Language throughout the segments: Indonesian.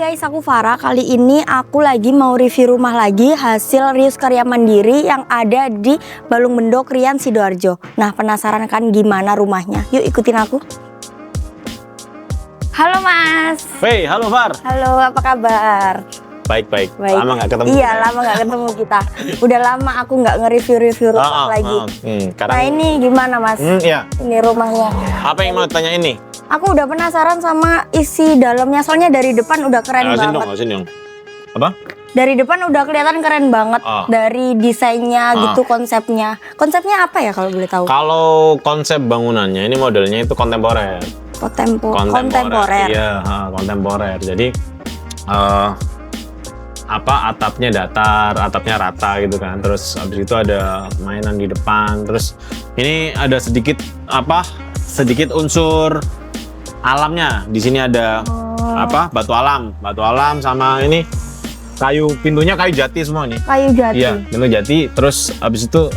guys, aku Farah. Kali ini aku lagi mau review rumah lagi hasil rius karya mandiri yang ada di Balung Bendok, Rian, Sidoarjo. Nah, penasaran kan gimana rumahnya? Yuk ikutin aku. Halo Mas. Hey, halo Far. Halo, apa kabar? Baik. Lama nggak ketemu. Iya, lama nggak ketemu kita. Udah lama aku nggak nge-review rumah lagi. Nah ini gimana Mas? Iya. Ini rumahnya. Apa yang mau tanya ini? Aku udah penasaran sama isi dalamnya, soalnya dari depan udah keren banget. Sini dong. Apa? Dari depan udah kelihatan keren banget. Dari desainnya gitu, konsepnya. Konsepnya apa ya kalau boleh tahu? Kalau konsep bangunannya ini modelnya itu kontemporer. Kontemporer. Iya, kontemporer. Jadi atapnya datar, atapnya rata gitu kan. Terus habis itu ada mainan di depan. Terus ini ada sedikit unsur alamnya. Di sini ada batu alam sama ini pintunya kayu jati semua nih. Kayu jati. Iya, pintu jati. Terus habis itu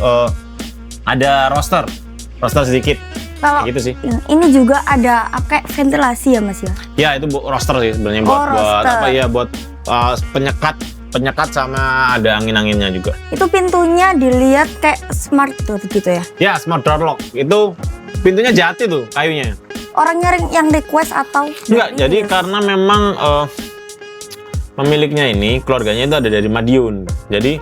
ada roster sedikit. Kalau gitu sih. Ini juga ada kayak ventilasi ya Mas ya? Ya itu roster sih sebenarnya buat penyekat sama ada angin-anginnya juga. Itu pintunya dilihat kayak smart door gitu ya? Ya, smart door lock. Itu pintunya jati tuh kayunya. Orangnya yang request atau? Enggak, jadi karena memang pemiliknya ini, keluarganya itu ada dari Madiun. Jadi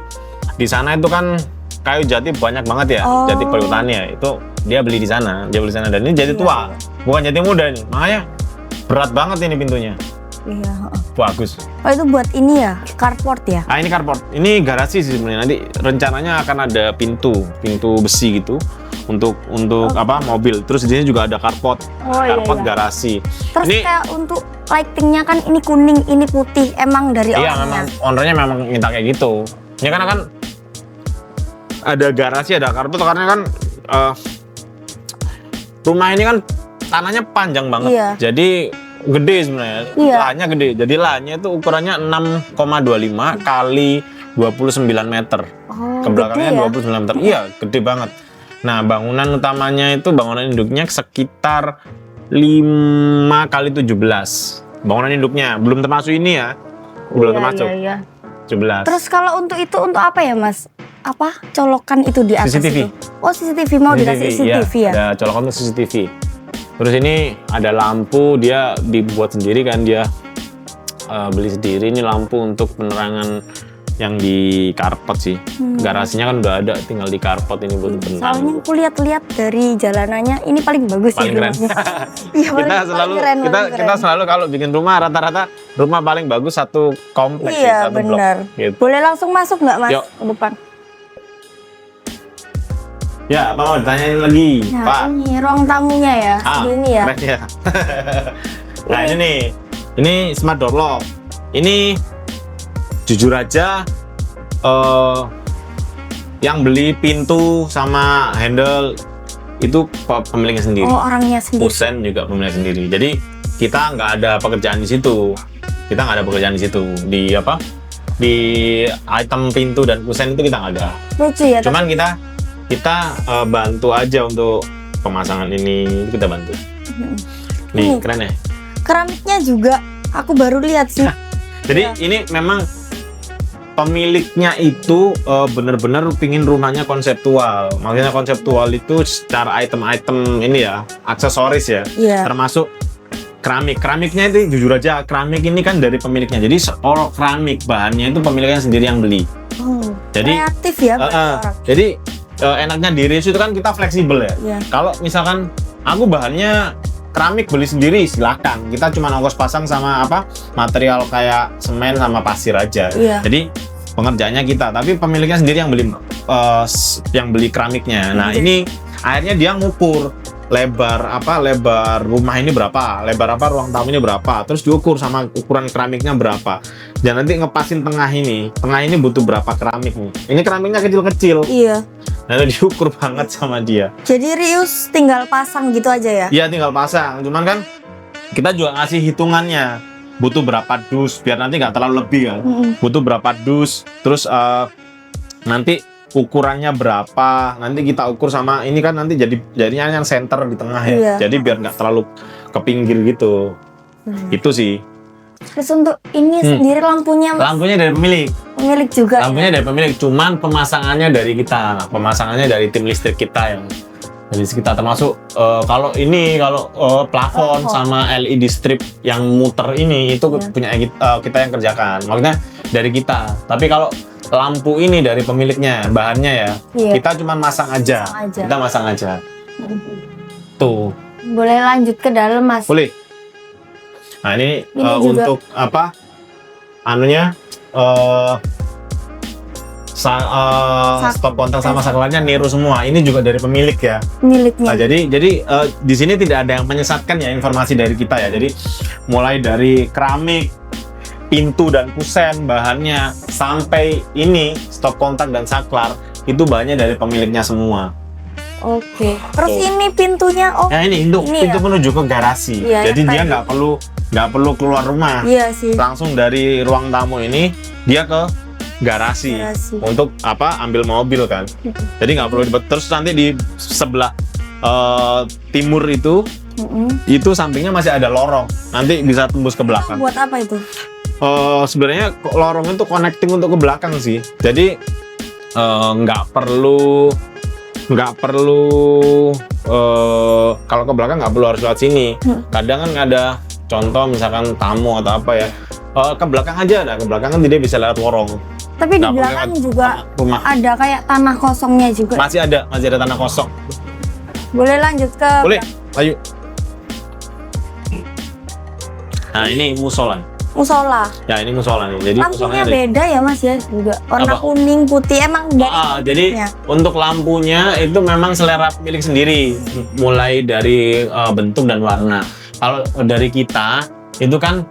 di sana itu kan kayu jati banyak banget ya, jati perhutani ya. Itu dia beli di sana, dan ini jati tua, bukan jati muda nih. Makanya berat banget ini pintunya. Iya. Bagus. Oh itu buat ini ya, carport ya? Ini carport. Ini garasi sih sebenarnya. Nanti rencananya akan ada pintu besi gitu untuk mobil. Terus di sini juga ada carport, garasi. Terus ini kayak untuk lightingnya kan ini kuning, ini putih. Emang dari orangnya? Iya, memang ownernya memang minta kayak gitu. Ya karena kan ada garasi, ada carport karena kan rumah ini kan tanahnya panjang banget. Iya. Jadi gede sebenarnya. Iya. Lahannya gede. Jadi lahannya itu ukurannya 6,25 kali 29 meter. Ke belakangnya ya? 29 meter. Iya, gede banget. Nah, bangunan utamanya itu bangunan induknya sekitar 5 kali 17. Bangunan induknya belum termasuk ini ya. Belum termasuk. Iya. 17. Terus kalau untuk itu untuk apa ya, Mas? Colokan itu di atas CCTV. itu? Oh, CCTV mau dikasih CCTV ya? Ada colokan untuk CCTV. Terus ini ada lampu, dia dibuat sendiri kan, dia beli sendiri ini lampu untuk penerangan yang di karpet sih. Garasinya kan udah ada, tinggal di karpet ini buat penerangan. Soalnya aku lihat-lihat dari jalanannya ini paling bagus paling keren. Iya, kita selalu kalau bikin rumah rata-rata rumah paling bagus satu kompleks. Iya, satu benar. blok, gitu. Boleh langsung masuk nggak Mas? Yuk. Ke depan? Ya, apa mau ditanyain lagi, Nah, Pak? ini ruang tamunya ya, segini ya. Keren ya. Nah ini nih, ini smart door lock. Ini jujur aja, yang beli pintu sama handle itu pemiliknya sendiri. Oh, orangnya sendiri. Kusen juga pemiliknya sendiri. Jadi kita nggak ada pekerjaan di situ. Di item pintu dan kusen itu kita nggak ada. Lucu ya. Cuman kita bantu aja untuk pemasangan ini, kita bantu. Nih, keren ya. Keramiknya juga aku baru lihat sih. Jadi ini memang pemiliknya itu benar-benar pingin rumahnya konseptual. Maksudnya konseptual itu secara item-item ini ya, aksesoris ya. Termasuk keramiknya itu jujur aja keramik ini kan dari pemiliknya. Jadi keramik bahannya itu pemiliknya sendiri yang beli. Jadi kreatif ya. Jadi enaknya di rius itu kan kita fleksibel ya. Kalau misalkan aku bahannya keramik beli sendiri silahkan. Kita cuma ongkos pasang sama material kayak semen sama pasir aja. Jadi pengerjaannya kita, tapi pemiliknya sendiri yang beli keramiknya. Nah ini akhirnya dia ngukur lebar rumah ini berapa, ruang tamunya berapa, terus diukur sama ukuran keramiknya berapa. Dan nanti ngepasin tengah ini butuh berapa keramik nih. Ini keramiknya kecil-kecil. Iya. Nah, diukur banget sama dia. Jadi rius tinggal pasang gitu aja ya? Iya, tinggal pasang. Cuman kan kita juga ngasih hitungannya. Butuh berapa dus biar nanti nggak terlalu lebih kan. Butuh berapa dus, terus nanti ukurannya berapa, nanti kita ukur sama ini kan nanti jadinya yang center di tengah ya. Jadi biar nggak terlalu ke pinggir gitu. Itu sih. Terus untuk ini sendiri lampunya Mas? Lampunya dari pemilik. Pemilik juga. Lampunya dari pemilik, cuman pemasangannya dari kita. Pemasangannya dari tim listrik kita yang dari kita, termasuk kalau plafon sama LED strip yang muter ini itu punya kita yang kerjakan. Maksudnya dari kita. Tapi kalau lampu ini dari pemiliknya, bahannya ya. Kita cuma masang aja. Kita masang aja. Tuh. Boleh lanjut ke dalam, Mas? Boleh. Nah, ini untuk apa? Anunya stop kontak sama saklarnya niru semua. Ini juga dari pemilik ya. Pemiliknya. Nah, jadi di sini tidak ada yang menyesatkan ya informasi dari kita ya. Jadi mulai dari keramik, pintu dan kusen bahannya sampai ini stop kontak dan saklar itu bahannya dari pemiliknya semua. Oke. Terus ini pintunya Nah, ini pintu menuju ke garasi. Jadi dia nggak perlu keluar rumah. Iya sih. Langsung dari ruang tamu ini dia ke garasi. Untuk apa? Ambil mobil kan. Jadi nggak perlu terus nanti di sebelah timur itu sampingnya masih ada lorong. Nanti bisa tembus ke belakang. Buat apa itu? Sebenarnya lorong itu connecting untuk ke belakang sih. Jadi nggak perlu kalau ke belakang nggak perlu harus lewat sini. Kadang kan ada contoh misalkan tamu atau apa ya, ke belakang aja, ke belakang kan dia bisa lewat lorong. Tapi di belakang juga rumah ada kayak tanah kosongnya juga. Masih ada tanah kosong. Boleh lanjut ke? Boleh, ayo. Nah, ini musola. Ya, ini musola nih. Jadi lampunya beda ya Mas ya, juga warna kuning putih emang jadi untuk lampunya itu memang selera milik sendiri, mulai dari bentuk dan warna. Kalau dari kita itu kan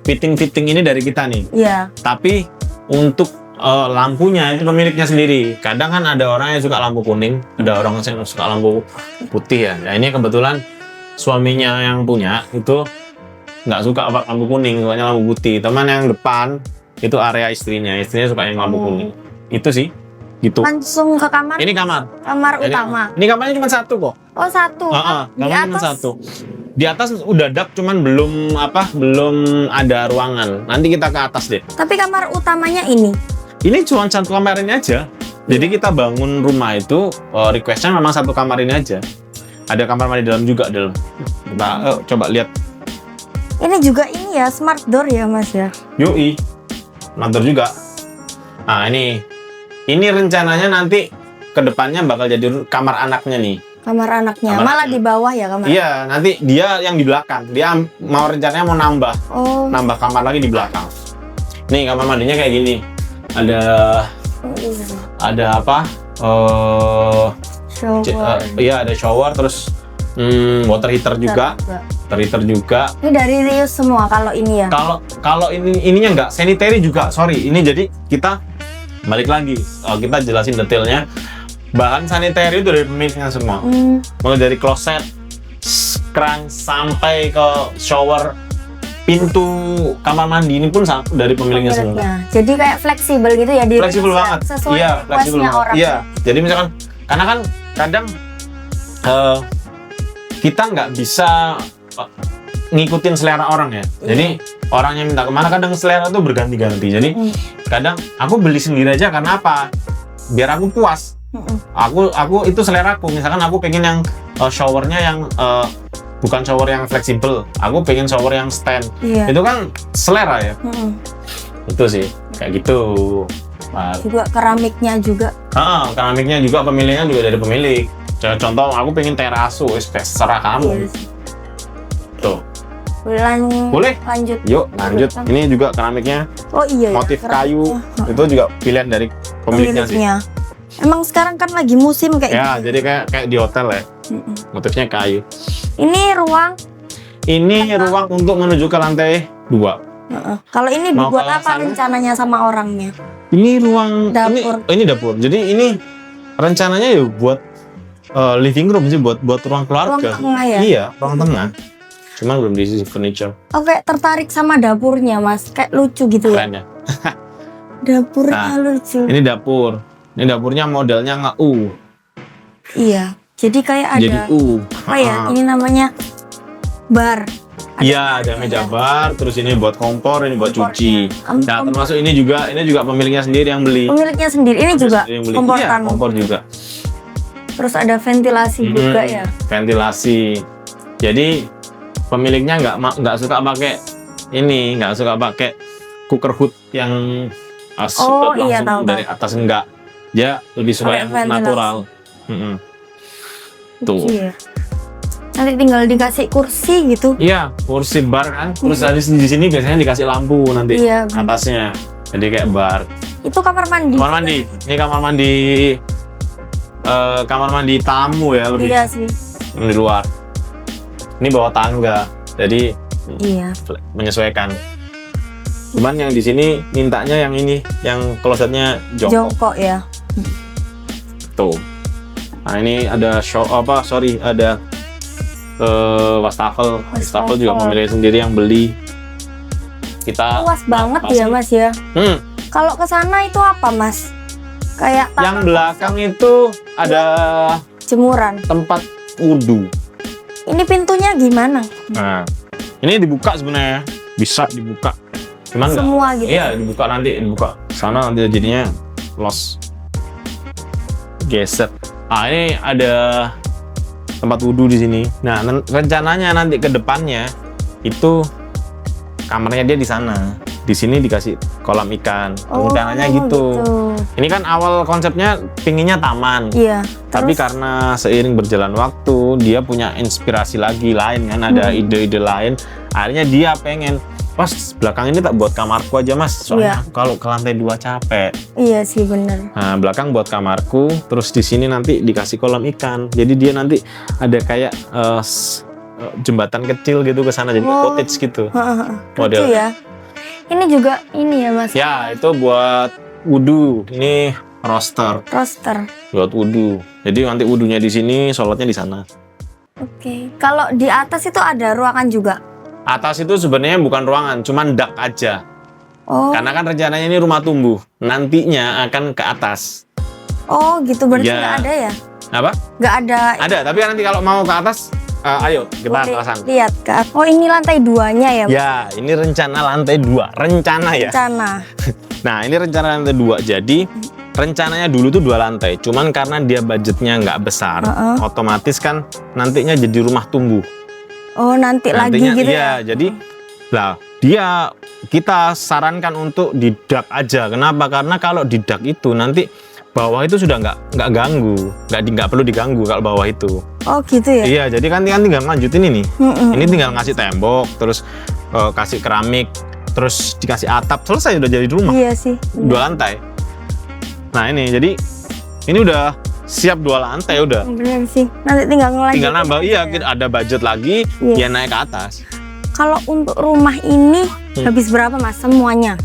fitting ini dari kita nih. Iya. Tapi untuk lampunya itu pemiliknya sendiri. Kadang kan ada orang yang suka lampu kuning, ada orang yang suka lampu putih ya. Nah, ini kebetulan suaminya yang punya itu nggak suka lampu kuning, sukanya lampu putih. Teman yang depan itu area istrinya suka yang lampu kuning. Itu sih, gitu. Langsung ke kamar? Ini kamar Utama. Ini kamarnya cuma satu kok. Oh, satu. Kamarnya cuma satu. Di atas udah dak, cuman belum ada ruangan. Nanti kita ke atas deh. Tapi kamar utamanya ini cuma satu kamar ini aja. Jadi kita bangun rumah itu requestnya memang satu kamar ini aja. Ada kamar mandi dalam juga dalam. Kita coba lihat. Ini juga ini ya, smart door ya Mas ya? Yoi, smart door juga. Nah, ini rencananya nanti kedepannya bakal jadi kamar anaknya nih. Kamar anaknya, malah di bawah ya kamar? Iya, nanti dia yang di belakang. Dia rencananya mau nambah kamar lagi di belakang. Nih, kamar mandinya kayak gini. Ada apa? Shower. Iya, ada shower, terus water heater juga. Ini dari Rius semua kalau ini ya? Kalau ininya enggak, sanitary juga. Sorry, ini jadi kita balik lagi. Kita jelasin detailnya. Bahan sanitary itu dari pemiliknya semua. Mulai dari kloset, keran sampai ke shower, pintu kamar mandi ini pun dari pemiliknya semua. Jadi kayak fleksibel gitu ya? Fleksibel banget. Sesuai requestnya orang. Iya, jadi misalkan, karena kan kadang kita nggak bisa ngikutin selera orang ya. Jadi orang yang minta kemana kadang selera tuh berganti-ganti. Jadi kadang aku beli sendiri aja karena apa? Biar aku puas. Aku itu selera aku. Misalkan aku pengen yang showernya yang bukan shower yang fleksibel. Aku pengen shower yang stand. Itu kan selera ya. Itu sih kayak gitu. Juga keramiknya juga. Keramiknya juga pemiliknya juga dari pemilik. Contoh aku pengen teraso, terserah kamu. Tuh. Boleh lanjut. Yuk lanjut. Ini juga keramiknya. Oh iya. Motif kayu itu juga pilihan dari pemiliknya sih. Emang sekarang kan lagi musim kayak ya, gitu. Jadi kayak di hotel ya. Motifnya kayu. Ini ruang untuk menuju ke lantai 2. Kalau ini dibuat apa rencananya sama orangnya? Ini ruang dapur. Ini dapur. Jadi ini rencananya ya buat living room sih, buat ruang keluarga. Ruang tengah ya? Iya, ruang tengah. Cuman belum diisi furniture. Oke, tertarik sama dapurnya Mas, kayak lucu gitu ya? Keren ya? Dapurnya lucu. Ini dapur. Ini dapurnya modelnya nggak U. Iya, jadi kayak ada. Jadi U. Apa ya? Ini namanya bar. Iya, ada meja bar, terus ini buat kompor, ini buat cuci. Nah, termasuk ini juga pemiliknya sendiri yang beli. Pemiliknya sendiri ini juga kompor Iya, kompor juga. Terus ada ventilasi juga ya. Ventilasi. Jadi pemiliknya nggak suka pakai cooker hood yang iya, langsung dari atas, enggak. Dia lebih suka yang natural. Tuh. Iya. Nanti tinggal dikasih kursi gitu. Iya, kursi bar kan. Terus di sini biasanya dikasih lampu nanti atasnya. Jadi kayak bar. Itu kamar mandi. Kamar mandi. Ini kamar mandi tamu ya lebih. Iya sih. Di luar. Ini bawah tangga. Jadi menyesuaikan. Cuman yang di sini mintanya yang ini, yang klosetnya jongkok ya. Tuh. Nah, ini ada ada wastafel. Wastafel juga pemilik sendiri yang beli. Kita luas banget ya Mas ya. Kalau ke sana itu apa Mas? Kayak yang belakang itu ada jemuran, tempat wudhu. Ini pintunya gimana? Nah, ini dibuka sebenarnya, bisa dibuka. Cuman semua gitu. Iya, dibuka sana nanti jadinya los geser. Ah, ini ada tempat wudhu di sini. Nah, rencananya nanti ke depannya itu kamarnya dia di sana. Di sini dikasih kolam ikan. Rencananya gitu. Ini kan awal konsepnya pinginnya taman. Iya. Tapi karena seiring berjalan waktu, dia punya inspirasi lain kan, ada ide-ide lain. Akhirnya dia pengen, pas belakang ini tak buat kamarku aja Mas, soalnya kalau ke lantai 2 capek. Iya sih bener. Nah, belakang buat kamarku, terus di sini nanti dikasih kolam ikan. Jadi dia nanti ada kayak jembatan kecil gitu ke sana, jadi cottage gitu. Model ya. Ini juga ini ya Mas. Ya, itu buat wudhu. Ini roster. Buat wudhu. Jadi nanti wudhunya di sini, sholatnya di sana. Oke. Kalau di atas itu ada ruangan juga? Atas itu sebenarnya bukan ruangan, cuman dak aja. Karena kan rencananya ini rumah tumbuh, nantinya akan ke atas. Oh gitu, berarti nggak ada ya? Apa? Nggak ada. Ada, tapi nanti kalau mau ke atas, ayo kita ke atas. Lihat kan? Oh ini lantai 2-nya ya? Ya, ini rencana lantai 2, rencana ya. Nah, ini rencana lantai 2, jadi rencananya dulu tuh 2 lantai. Cuman karena dia budgetnya nggak besar, otomatis kan nantinya jadi rumah tumbuh. Oh nantinya, lagi gitu ya? Iya, jadi kita sarankan untuk di dak aja. Kenapa? Karena kalau di dak itu nanti bawah itu sudah nggak ganggu, nggak perlu diganggu kalau bawah itu. Oh gitu ya? Iya, jadi kan tinggal lanjutin ini. Ini tinggal ngasih tembok, terus kasih keramik, terus dikasih atap, selesai udah jadi rumah. Iya sih. 2 lantai. Nah ini, jadi ini udah siap 2 lantai udah. Bener sih. Nanti tinggal ngelanjutin. Tinggal nambah, ada budget lagi, dia naik ke atas. Kalau untuk rumah ini habis berapa Mas semuanya?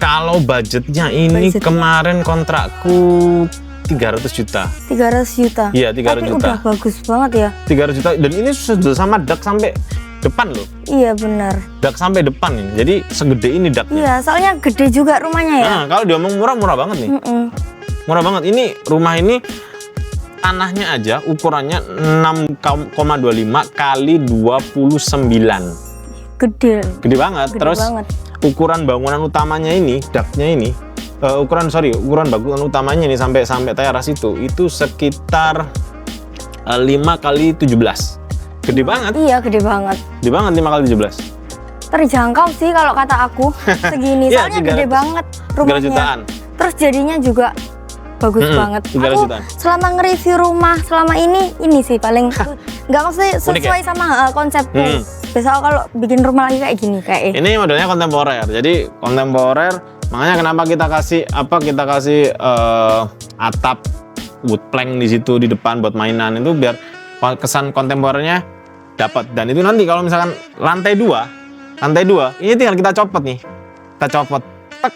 Kalau budgetnya ini kemarin kontrakku 300 juta. 300 juta? Iya, 300 juta. Tapi udah bagus banget ya. 300 juta, dan ini sudah sama dak sampai depan loh. Iya benar. Dak sampai depan ini, jadi segede ini daknya. Iya, soalnya gede juga rumahnya ya. Nah, kalau diomong murah banget nih. Murah banget. Ini rumah ini tanahnya aja ukurannya 6,25 kali 29. Gede banget. Terus ukuran bangunan utamanya ini, daknya ini, ukuran bangunan utamanya ini sampai teras itu sekitar 5 kali 17. Gede banget. Iya, gede banget. Gede banget 5 kali 17. Terjangkau sih kalau kata aku. Segini, soalnya gede banget rumahnya. 3 jutaan. Terus jadinya juga bagus banget. Aku selama nge-review rumah selama ini sih paling nggak maksudnya sesuai sama konsepku. Biasa kalau bikin rumah lagi kayak gini Ini modelnya kontemporer. Jadi kontemporer, makanya kenapa kita kasih atap wood plank di situ di depan buat mainan itu biar kesan kontemporernya dapat. Dan itu nanti kalau misalkan lantai 2 ini tinggal kita copot nih. Kita copot. Tek.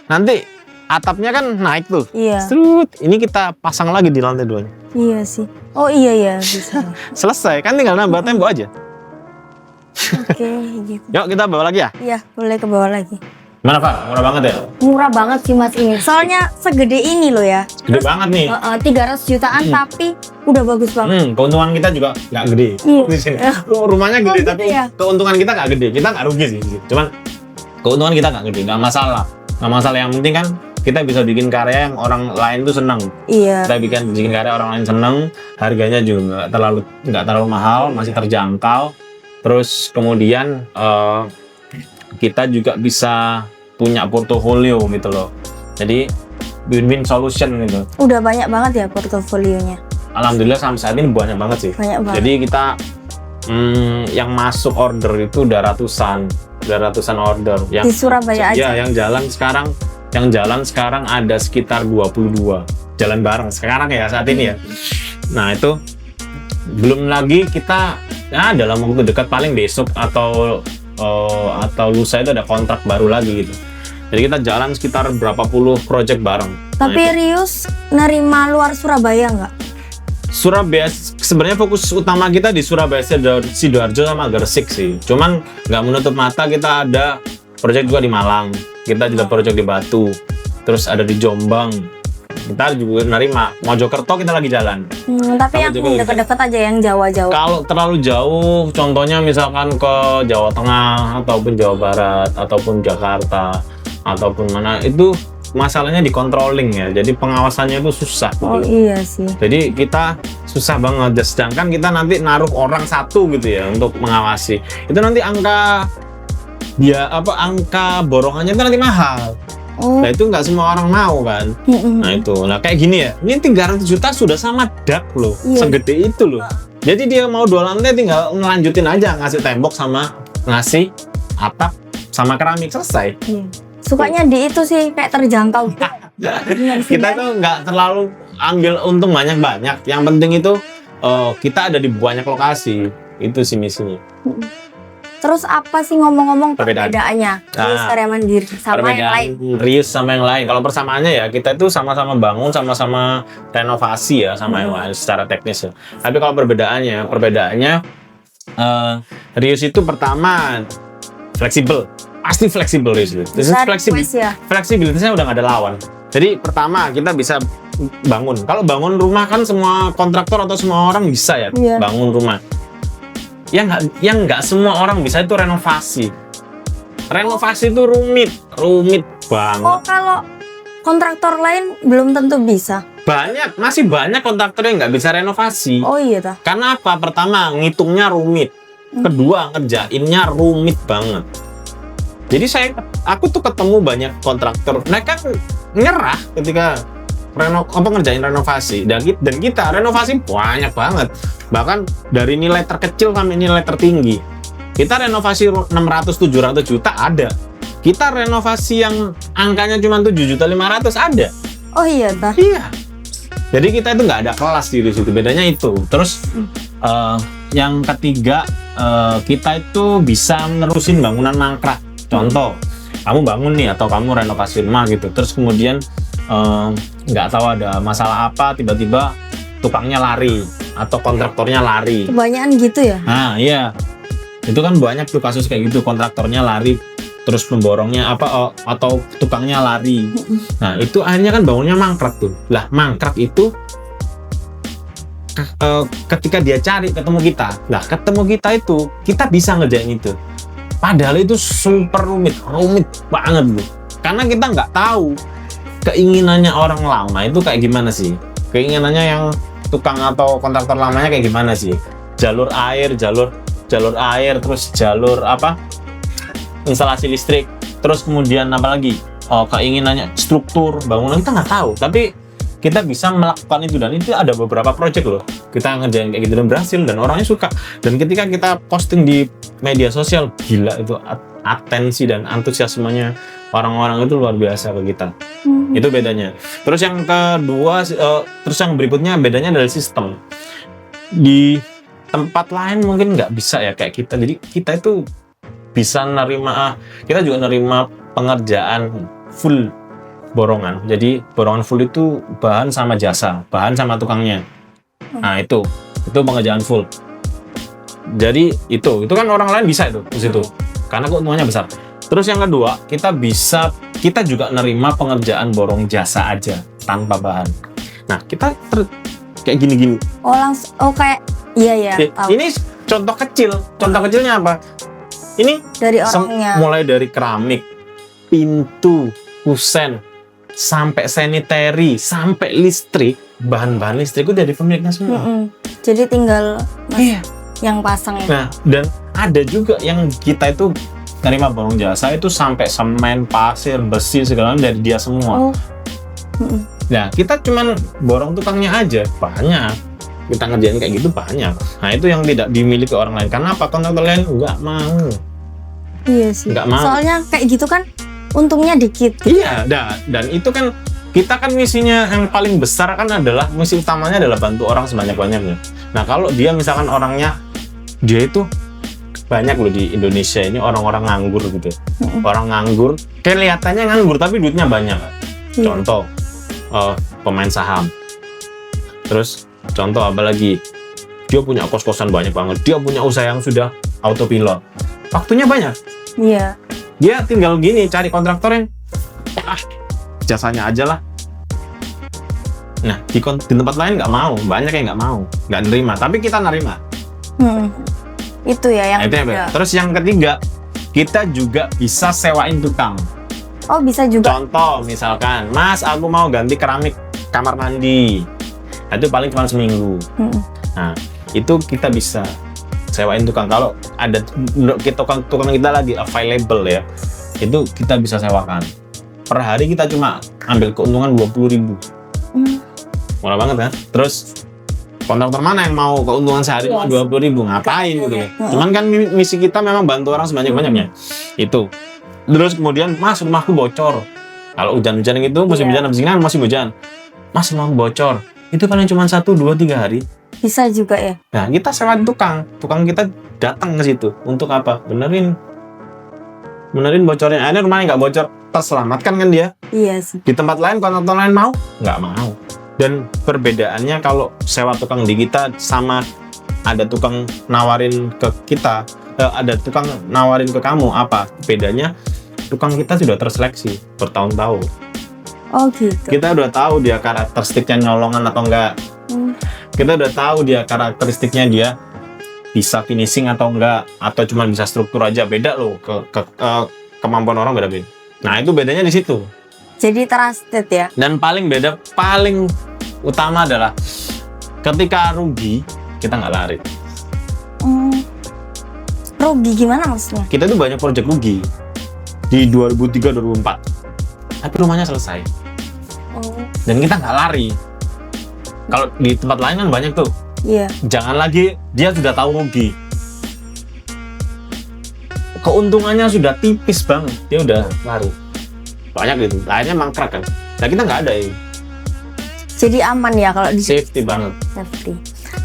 Nanti atapnya kan naik tuh. Iya. Serut. Ini kita pasang lagi di lantai 2-nya. Iya sih. Oh iya bisa. Selesai, kan tinggal nambah tembok aja. Oke, gitu. Yuk kita bawa lagi ya? Iya, boleh ke bawah lagi. Mana Far? Murah banget ya? Murah banget sih Mas ini. Soalnya segede ini loh ya. Gede banget nih. 300 jutaan tapi udah bagus banget. Keuntungan kita juga nggak gede di sini. Rumahnya gede gitu tapi ya? keuntungan kita nggak gede. Kita nggak rugi sih. Cuman keuntungan kita nggak gede, nggak masalah. Nggak masalah, yang penting kan kita bisa bikin karya yang orang lain tuh seneng. Iya. Kita bikin karya orang lain seneng, harganya juga nggak terlalu mahal, masih terjangkau. Terus kemudian kita juga bisa punya portofolio gitu loh. Jadi win-win solution gitu. Udah banyak banget ya portofolionya. Alhamdulillah sampai saat ini banyak banget sih. Banyak banget. Jadi kita yang masuk order itu udah ratusan order. Yang Di Surabaya aja. Ya, yang jalan sekarang ada sekitar 22 jalan bareng sekarang ya saat ini ya. Nah itu belum lagi kita dalam waktu dekat paling besok atau lusa itu ada kontrak baru lagi gitu. Jadi kita jalan sekitar berapa puluh project bareng. Tapi Rius nerima luar Surabaya nggak? Surabaya sebenarnya fokus utama kita di Surabaya, Sidoarjo sama Gresik sih. Cuman nggak menutup mata, kita ada project juga di Malang, kita juga project di Batu, terus ada di Jombang. Kita juga nerima Mojokerto, kita lagi jalan. Tapi yang deket-deket aja, yang Jawa-Jawa. Kalau terlalu jauh, contohnya misalkan ke Jawa Tengah ataupun Jawa Barat ataupun Jakarta ataupun mana, itu masalahnya di controlling ya. Jadi pengawasannya itu susah. Oh iya sih. Jadi kita susah banget. Sedangkan kita nanti naruh orang satu gitu ya untuk mengawasi. Itu nanti angka borongannya itu nanti mahal. Nah itu nggak semua orang mau kan. Nah itu, nah kayak gini ya, ini 300 juta sudah sama dak loh, segede itu loh. Jadi dia mau 2 lantai tinggal ngelanjutin aja, ngasih tembok sama ngasih atap sama keramik, selesai. Sukanya di itu sih, kayak terjangkau. Kita tuh nggak terlalu ambil untung banyak-banyak, yang penting itu kita ada di banyak lokasi, itu sih misinya. Terus apa sih ngomong-ngomong perbedaannya Rius Karya Mandiri sama yang lain? Rius sama yang lain. Kalau persamaannya ya kita itu sama-sama bangun, sama-sama renovasi ya sama yang lain secara teknis ya. Tapi kalau perbedaannya Rius itu pertama fleksibel, pasti fleksibel Rius. Fleksibilitasnya udah nggak ada lawan. Jadi pertama kita bisa bangun. Kalau bangun rumah kan semua kontraktor atau semua orang bisa ya bangun rumah. Yang nggak semua orang bisa itu renovasi. Renovasi itu rumit banget. Oh, kalau kontraktor lain belum tentu bisa. Masih banyak kontraktor yang nggak bisa renovasi. Oh iya ta. Karena apa? Pertama, ngitungnya rumit. Kedua, ngerjainnya rumit banget. Jadi aku tuh ketemu banyak kontraktor, mereka nyerah ketika ngerjain renovasi, dan kita renovasi banyak banget, bahkan dari nilai terkecil sampai nilai tertinggi. Kita renovasi 600-700 juta ada, kita renovasi yang angkanya cuma 7.500.000 ada. Oh iya ta. Iya, jadi kita itu nggak ada kelas di situ, bedanya itu. Terus yang ketiga, kita itu bisa menerusin bangunan mangkrak. Contoh, kamu bangun nih atau kamu renovasi rumah gitu, terus kemudian nggak tahu ada masalah apa, tiba-tiba tukangnya lari atau kontraktornya lari. Kebanyakan gitu ya? Nah iya, itu kan banyak tuh kasus kayak gitu, kontraktornya lari, terus pemborongnya atau tukangnya lari. Nah itu akhirnya kan bangunnya mangkrak tuh. Lah mangkrak itu ketika dia cari ketemu kita, itu kita bisa ngerjain itu. Padahal itu super rumit banget bu. Karena kita nggak tahu keinginannya orang lama itu kayak gimana sih? Keinginannya yang tukang atau kontraktor lamanya kayak gimana sih? Jalur air, terus jalur instalasi listrik, terus kemudian apa lagi? Keinginannya struktur bangunan kita nggak tahu, tapi kita bisa melakukan itu, dan itu ada beberapa project loh. Kita ngerjain kayak gitu dan berhasil, dan orangnya suka. Dan ketika kita posting di media sosial, gila itu atensi dan antusiasmenya orang-orang itu luar biasa ke kita. Itu bedanya. Terus yang kedua, terus yang berikutnya bedanya dari sistem. Di tempat lain mungkin nggak bisa ya kayak kita. Jadi kita itu bisa kita juga nerima pengerjaan full borongan. Jadi borongan full itu bahan sama jasa, bahan sama tukangnya. Nah itu pengerjaan full. Jadi itu kan orang lain bisa itu di situ, karena keuntungannya besar. Terus yang kedua, kita juga nerima pengerjaan borong jasa aja tanpa bahan. Nah, kayak gini-gini. Kayak iya tahu. Ini contoh kecil. Contoh kecilnya apa? Ini Dari orangnya. mulai dari keramik, pintu, kusen, sampai sanitary, sampai listrik, bahan-bahan listrik itu dari pemiliknya semua. Jadi tinggal yang pasang itu. Nah, dan ada juga yang kita itu terima borong jasa itu sampai semen, pasir, besi segala macam dari dia semua. Nah, kita cuman borong tukangnya aja, banyak. Kita ngerjain kayak gitu banyak. Nah, itu yang tidak dimiliki orang lain. Karena apa? Kontraktor lain nggak mau. Iya sih. Nggak mau. Soalnya kayak gitu kan untungnya dikit. Iya, dan itu kan kita kan misinya yang paling besar kan adalah misi utamanya adalah bantu orang sebanyak-banyaknya. Nah, kalau dia misalkan orangnya dia itu banyak loh di Indonesia ini orang-orang nganggur gitu. Orang nganggur, kelihatannya nganggur tapi duitnya banyak. Contoh pemain saham. Terus contoh apa lagi? Dia punya kos-kosan banyak banget. Dia punya usaha yang sudah autopilot. Waktunya banyak. Iya. Dia tinggal gini cari kontraktor yang jasanya aja lah. Nah, di tempat lain nggak mau, banyak yang nggak mau, nggak nerima. Tapi kita nerima. Itu ya yang ketiga. Terus yang ketiga, kita juga bisa sewain tukang. Oh, bisa juga. Contoh, misalkan, Mas, aku mau ganti keramik kamar mandi. Nah, itu paling cuma seminggu. Nah, itu kita bisa sewain tukang. Kalau ada tukang kita lagi available ya, itu kita bisa sewakan. Per hari kita cuma ambil keuntungan 20.000. Murah banget kan? Terus kontraktor mana yang mau keuntungan sehari cuma 20.000? Ngapain gitu ya? Cuman kan misi kita memang bantu orang sebanyak-banyaknya. Itu. Terus kemudian, Mas, rumahku bocor. Kalau hujan-hujan gitu, musim hujan habis ini kan musim hujan. Mas, rumahku bocor. Itu paling cuma 1, 2, 3 hari. Bisa juga ya. Nah, kita sewa tukang. Tukang kita datang ke situ untuk apa? Benerin bocornya. Akhirnya rumahnya nggak bocor, terselamatkan kan dia. Iya sih. Di tempat lain kontraktor lain mau? Nggak mau. Dan perbedaannya kalau sewa tukang di kita sama ada tukang nawarin ke kita, ada tukang nawarin ke kamu, apa bedanya? Tukang kita sudah terseleksi bertahun-tahun. Oh gitu. Kita udah tahu dia karakteristiknya nyolongan atau enggak. Kita udah tahu dia karakteristiknya dia bisa finishing atau enggak, atau cuma bisa struktur aja. Beda loh, kemampuan orang beda-beda. Nah, itu bedanya di situ. Jadi trusted ya. Dan paling utama adalah ketika rugi, kita nggak lari. Rugi gimana maksudnya? Kita tuh banyak proyek rugi di 2003-2004, tapi rumahnya selesai. Dan kita nggak lari. Kalau di tempat lain kan banyak tuh. Iya. Jangan lagi dia sudah tahu rugi, keuntungannya sudah tipis banget, dia udah lari. Banyak gitu, akhirnya mangkrak kan. Nah, kita nggak ada ya. Jadi aman ya kalau di Safety banget. Safety.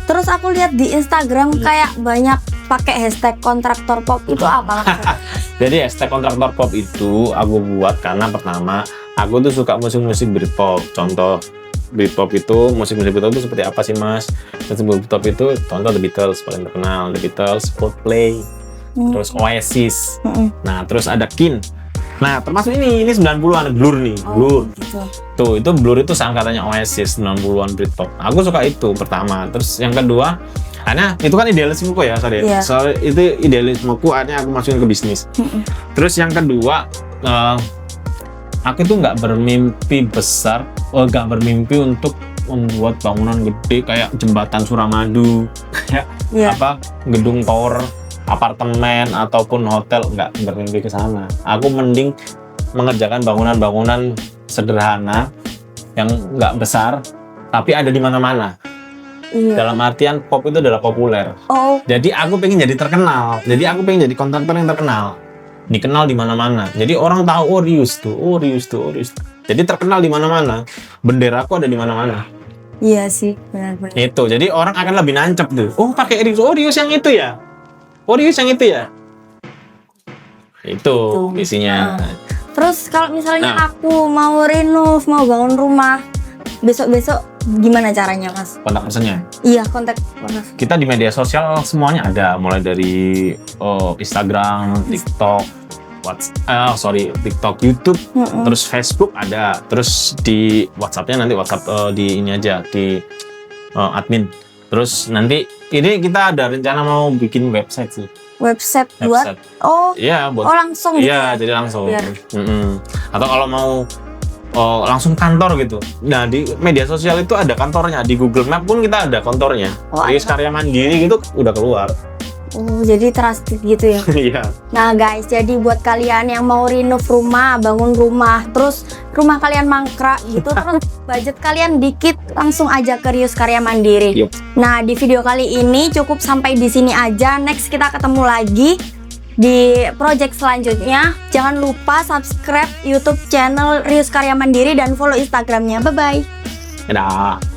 Terus aku lihat di Instagram kayak banyak pakai hashtag kontraktor pop, itu apa? Jadi hashtag kontraktor pop itu aku buat karena pertama aku tuh suka musik-musik Britpop. Contoh Britpop itu, musik-musik Britpop itu seperti apa sih, Mas? Musik Britpop itu contoh The Beatles paling terkenal, The Beatles, Coldplay, terus Oasis. Nah, terus ada Kin. Nah, termasuk ini 90-an Blur nih, Blur. Gitu. Tuh, itu Blur itu seangkatannya Oasis, 90-an Britpop. Aku suka itu pertama. Terus yang kedua, karena itu kan idealismeku ya, sorry. Yeah. So, itu idealismeku, akhirnya aku masukin ke bisnis. Terus yang kedua, aku tuh nggak bermimpi besar, nggak bermimpi untuk membuat bangunan gede kayak jembatan Suramadu, kayak gedung tower, apartemen ataupun hotel, nggak bermimpi ke sana. Aku mending mengerjakan bangunan-bangunan sederhana yang nggak besar tapi ada di mana-mana. Dalam artian pop itu adalah populer. Jadi aku pengen jadi terkenal. Jadi aku pengen jadi kontraktor yang terkenal, dikenal di mana-mana. Jadi orang tahu, Rius tuh. Jadi terkenal di mana-mana. Benderaku ada di mana-mana. Iya sih, benar-benar. Itu. Jadi orang akan lebih nancep tuh. Oh, pakai Rius. Oh, Rius yang itu ya. Itu isinya. Terus kalau misalnya aku mau renov, mau bangun rumah, besok-besok gimana caranya, Mas? Kontak personnya? Iya, kontak. Kita di media sosial semuanya ada, mulai dari Instagram, TikTok, TikTok, YouTube, terus Facebook ada, terus di WhatsApp-nya nanti WhatsApp di ini aja di admin. Terus nanti ini kita ada rencana mau bikin website sih. Website buat? Oh, iya buat. Oh langsung gitu ya? Jadi langsung. Atau kalau mau langsung kantor gitu. Nah di media sosial itu ada kantornya, di Google Map pun kita ada kantornya. Rius Karya Mandiri gitu udah keluar. Oh jadi trusted gitu ya. Iya. Nah guys, jadi buat kalian yang mau renov rumah, bangun rumah, terus rumah kalian mangkrak gitu, terus budget kalian dikit, langsung aja ke Rius Karya Mandiri. Nah di video kali ini cukup sampai di sini aja. Next kita ketemu lagi di project selanjutnya. Jangan lupa subscribe YouTube channel Rius Karya Mandiri dan follow Instagramnya. Bye bye. Dadah.